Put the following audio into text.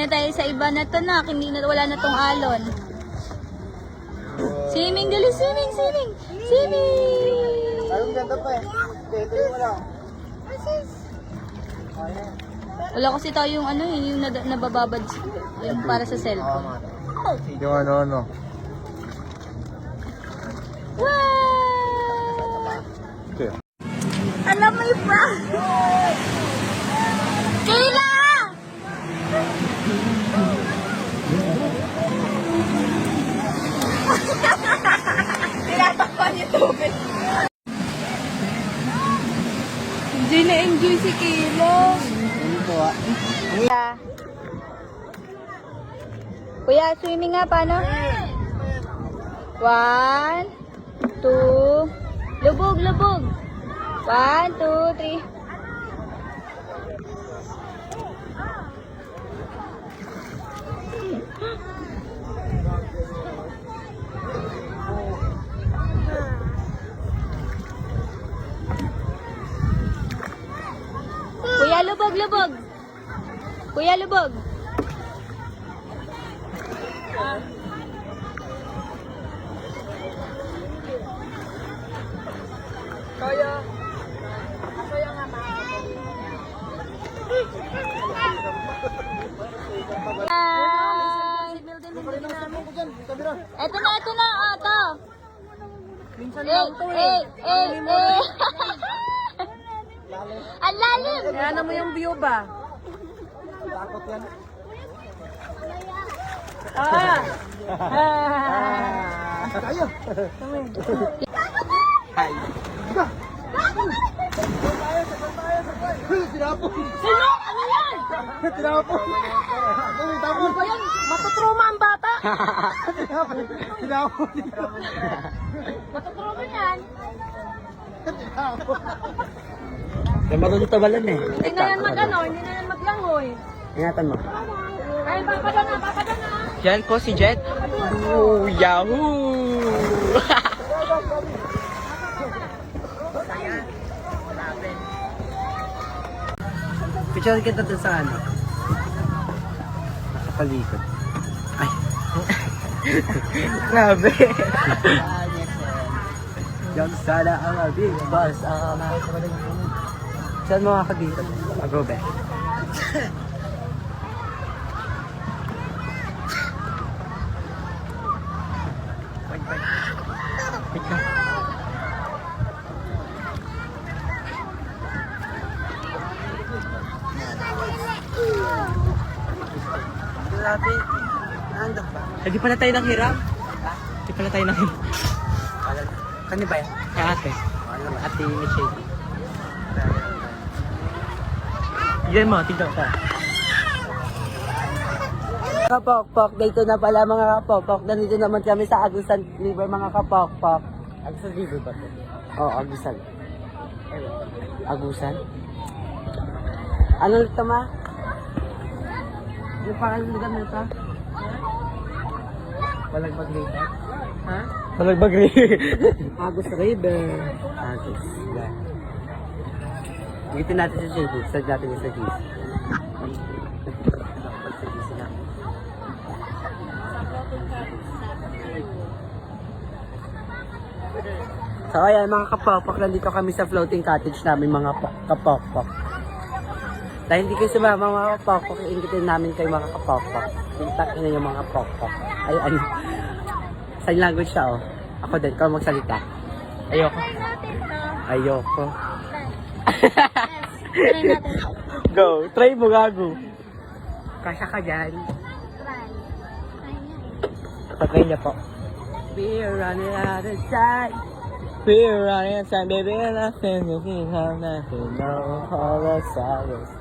tayo sa iba na to na. Hindi na, wala na tong alon. Swimming, dali, swimming, swimming. Swimming! Ayun, ganda pa eh. Dito yung wala. Wala kasi tayong ano eh, yung nabababad yung para sa cellphone. Yung ano. Wow! Okay. Alam mo yung bra! Kayla! Tinatakpan yung tubig. Enjoy na enjoy si Kayla. Kuya, swimming nga, paano? 1, 2, lubog, lubog. 1, 2, 3. Kuya, lubog, lubog. Kuya, lubog. Kaya. Kaya nga ma. Ito na, ito. Minsan lang to eh. Ang lalim. Ano mo yung view ba? Takot yan. Tayo. Hi. Tinapon. Sino? Ano yan? Tinapon. Tinapon pa yan. Matutruma ang bata. Tinapon. Matuturuan yan. Yung marunong tabalan eh. Hindi na yan hindi na yan maglangoy. Ingatan mo. Ay, papada na. Yan po si Jet. Oh, yahoo! Picture kita dun sa ano? Nakapalikod. Ay. Grabe. Yung sana ang big boss. Saan mo makakadito? Agobe. Wait lang. Grabe. Nandok ba? Hindi pala tayo nang hirap. Hindi pala tayo nang hirap. Kani ba yan? Kay ate. Ate Michelle. Yan mo, tignan ka. Kapokpok, dito na pala mga kapokpok. Nandito naman kami sa Agusan River mga kapokpok. Agusan River ba ito? Oo, Agusan. Agusan? Ano ito ma? Yung pangalan lugar na ito? Balagbag River? Ha? Balagbag River. Agus River. Agus. Yeah. Dito natin sa JB. Start natin sa JB. So ayan mga kapokpok, nandito kami sa floating cottage namin mga kapokpok. Dahil hindi kayo sumama mga kapokpok, ingitin namin kayo mga kapokpok. Tintak na yung mga kapokpok. Ay ano, sign language siya oh. Ako din, ikaw magsalita. Ayoko. Ayoko. Try natin. Go, try mo gago. Kasya ka dyan. Patry niya po. We're running out of time. We're running out of time, baby, and I think we have nothing. No, all the silence.